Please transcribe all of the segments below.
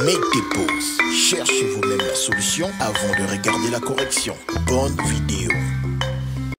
Mettez pause, cherchez vous-même la solution avant de regarder la correction. Bonne vidéo.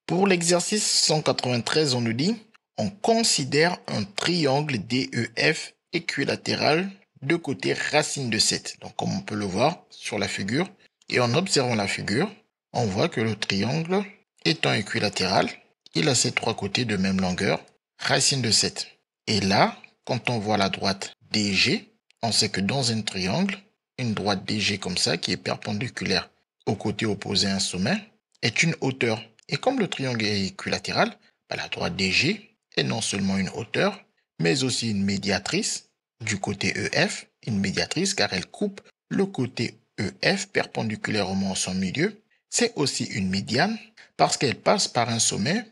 Pour l'exercice 193, on nous dit on considère un triangle DEF équilatéral de côté racine de 7. Donc comme on peut le voir sur la figure, et en observant la figure, on voit que le triangle étant équilatéral, il a ses trois côtés de même longueur, racine de 7. Et là, quand on voit la droite DG, on sait que dans un triangle, une droite DG comme ça, qui est perpendiculaire au côté opposé à un sommet, est une hauteur. Et comme le triangle est équilatéral, la droite DG est non seulement une hauteur, mais aussi une médiatrice du côté EF, une médiatrice car elle coupe le côté EF perpendiculairement à son milieu. C'est aussi une médiane parce qu'elle passe par un sommet,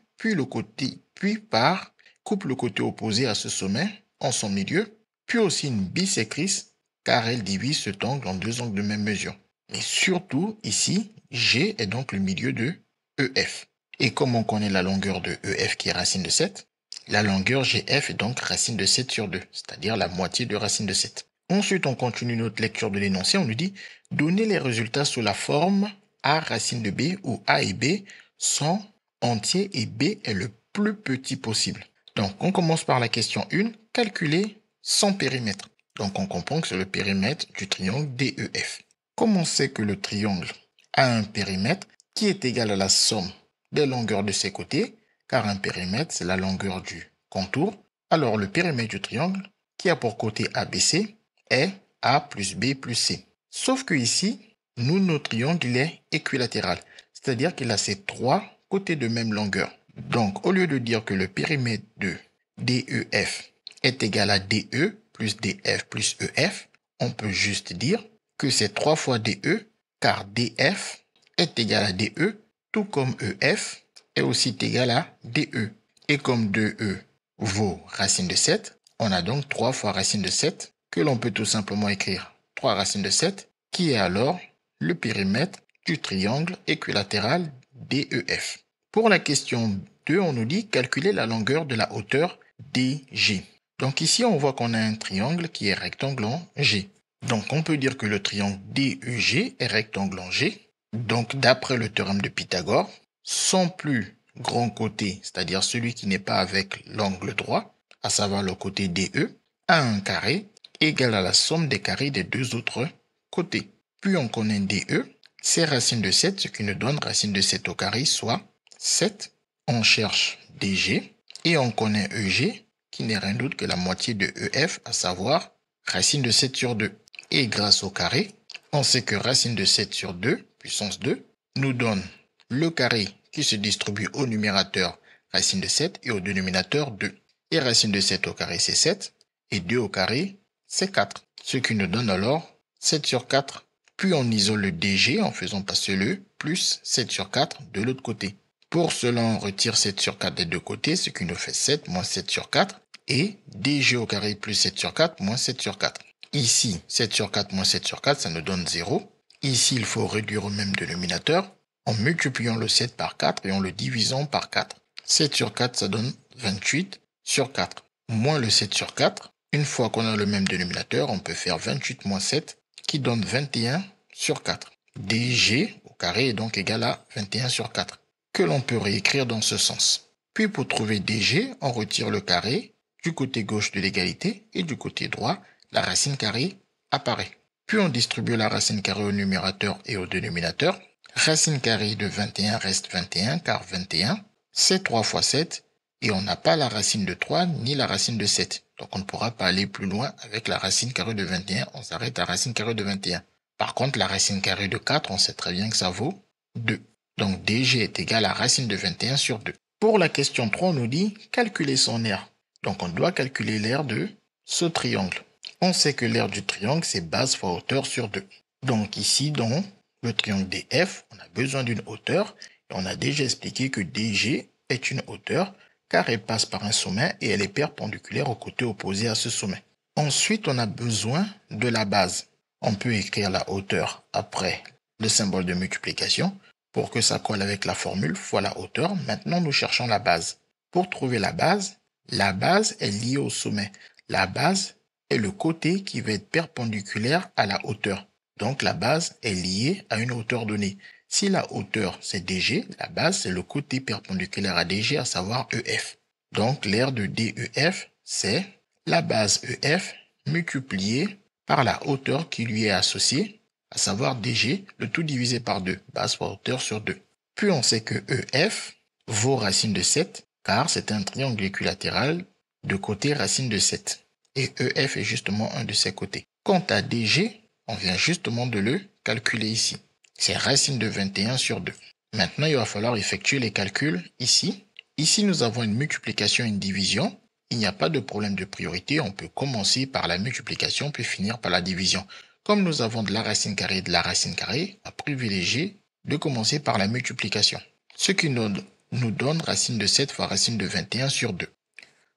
coupe le côté opposé à ce sommet en son milieu, puis aussi une bisectrice car elle divise cet angle en deux angles de même mesure. Mais surtout ici, G est donc le milieu de EF. Et comme on connaît la longueur de EF qui est racine de 7, la longueur GF est donc racine de 7 sur 2, c'est-à-dire la moitié de racine de 7. Ensuite, on continue notre lecture de l'énoncé. On nous dit « Donner les résultats sous la forme A racine de B où A et B sont entiers et B est le plus petit possible. » Donc, on commence par la question 1, calculer son périmètre. Donc, on comprend que c'est le périmètre du triangle DEF. Comme on sait que le triangle a un périmètre qui est égal à la somme des longueurs de ses côtés, car un périmètre, c'est la longueur du contour, alors le périmètre du triangle, qui a pour côté ABC, est A plus B plus C. Sauf que ici, notre triangle, il est équilatéral, c'est-à-dire qu'il a ses trois côtés de même longueur. Donc, au lieu de dire que le périmètre de DEF est égal à DE plus DF plus EF, on peut juste dire que c'est 3 fois DE, car DF est égal à DE, tout comme EF est aussi égal à DE. Et comme 2E vaut racine de 7, on a donc 3 fois racine de 7, que l'on peut tout simplement écrire 3 racines de 7, qui est alors le périmètre du triangle équilatéral DEF. Pour la question 2, on nous dit calculer la longueur de la hauteur DG. Donc ici, on voit qu'on a un triangle qui est rectangle en G. Donc on peut dire que le triangle DEG est rectangle en G. Donc d'après le théorème de Pythagore, son plus grand côté, c'est-à-dire celui qui n'est pas avec l'angle droit, à savoir le côté DE, a un carré égal à la somme des carrés des deux autres côtés. Puis on connaît DE, c'est racine de 7, ce qui nous donne racine de 7 au carré, soit 7. On cherche DG et on connaît EG, qui n'est rien d'autre que la moitié de EF, à savoir racine de 7 sur 2. Et grâce au carré, on sait que racine de 7 sur 2, puissance 2, nous donne le carré qui se distribue au numérateur racine de 7 et au dénominateur 2. Et racine de 7 au carré, c'est 7, et 2 au carré, c'est 4. Ce qui nous donne alors 7 sur 4. Puis on isole le DG en faisant passer le plus 7 sur 4 de l'autre côté. Pour cela, on retire 7 sur 4 des deux côtés, ce qui nous fait 7 moins 7 sur 4. Et DG au carré plus 7 sur 4 moins 7 sur 4. Ici, 7 sur 4 moins 7 sur 4, ça nous donne 0. Ici, il faut réduire au même dénominateur en multipliant le 7 par 4 et en le divisant par 4. 7 sur 4, ça donne 28 sur 4. Moins le 7 sur 4. Une fois qu'on a le même dénominateur, on peut faire 28 moins 7 qui donne 21 sur 4. DG au carré est donc égal à 21 sur 4, que l'on peut réécrire dans ce sens. Puis pour trouver DG, on retire le carré du côté gauche de l'égalité et du côté droit, la racine carrée apparaît. Puis on distribue la racine carrée au numérateur et au dénominateur. Racine carrée de 21 reste 21 car 21 c'est 3 fois 7 et on n'a pas la racine de 3 ni la racine de 7. Donc on ne pourra pas aller plus loin avec la racine carrée de 21, on s'arrête à racine carrée de 21. Par contre la racine carrée de 4, on sait très bien que ça vaut 2. Donc DG est égal à racine de 21 sur 2. Pour la question 3, on nous dit calculer son aire. Donc on doit calculer l'aire de ce triangle. On sait que l'aire du triangle, c'est base fois hauteur sur 2. Donc ici, dans le triangle DF, on a besoin d'une hauteur. Et on a déjà expliqué que DG est une hauteur car elle passe par un sommet et elle est perpendiculaire au côté opposé à ce sommet. Ensuite, on a besoin de la base. On peut écrire la hauteur après le symbole de multiplication pour que ça colle avec la formule fois la hauteur. Maintenant, nous cherchons la base. Pour trouver la base est liée au sommet. La base est le côté qui va être perpendiculaire à la hauteur. Donc la base est liée à une hauteur donnée. Si la hauteur c'est DG, la base c'est le côté perpendiculaire à DG, à savoir EF. Donc l'aire de DEF, c'est la base EF multipliée par la hauteur qui lui est associée, à savoir DG, le tout divisé par 2, base par hauteur sur 2. Puis on sait que EF vaut racine de 7, car c'est un triangle équilatéral de côté racine de 7. Et EF est justement un de ces côtés. Quant à DG, on vient justement de le calculer ici. C'est racine de 21 sur 2. Maintenant, il va falloir effectuer les calculs ici. Ici, nous avons une multiplication et une division. Il n'y a pas de problème de priorité. On peut commencer par la multiplication puis finir par la division. Comme nous avons de la racine carrée et de la racine carrée, on va privilégier de commencer par la multiplication. Ce qui nous donne racine de 7 fois racine de 21 sur 2.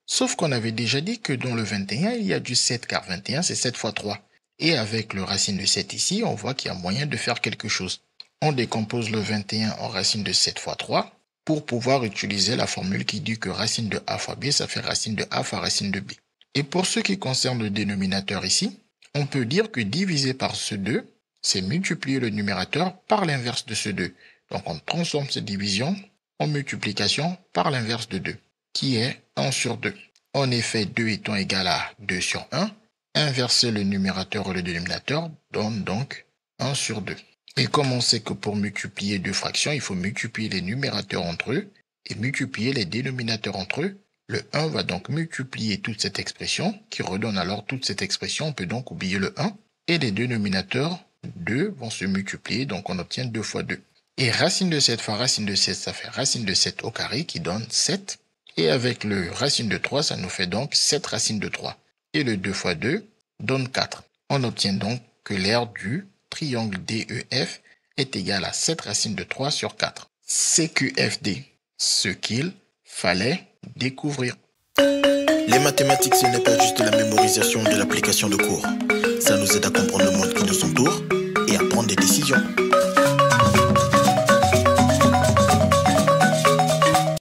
Sauf qu'on avait déjà dit que dans le 21, il y a du 7 car 21 c'est 7 fois 3. Et avec le racine de 7 ici, on voit qu'il y a moyen de faire quelque chose. On décompose le 21 en racine de 7 fois 3 pour pouvoir utiliser la formule qui dit que racine de A fois B, ça fait racine de A fois racine de B. Et pour ce qui concerne le dénominateur ici, on peut dire que diviser par ce 2, c'est multiplier le numérateur par l'inverse de ce 2. Donc on transforme cette division en multiplication par l'inverse de 2, qui est 1 sur 2. En effet, 2 étant égal à 2 sur 1, inverser le numérateur et le dénominateur donne donc 1 sur 2. Et comme on sait que pour multiplier deux fractions, il faut multiplier les numérateurs entre eux et multiplier les dénominateurs entre eux, le 1 va donc multiplier toute cette expression, qui redonne alors toute cette expression. On peut donc oublier le 1. Et les dénominateurs 2 vont se multiplier, donc on obtient 2 fois 2. Et racine de 7 fois racine de 7, ça fait racine de 7 au carré qui donne 7. Et avec le racine de 3, ça nous fait donc 7 racines de 3. Et le 2 fois 2 donne 4. On obtient donc que l'aire du triangle DEF est égal à 7 racines de 3 sur 4. CQFD, ce qu'il fallait découvrir. Les mathématiques, ce n'est pas juste la mémorisation de l'application de cours. Ça nous aide à comprendre le monde qui nous entoure et à prendre des décisions.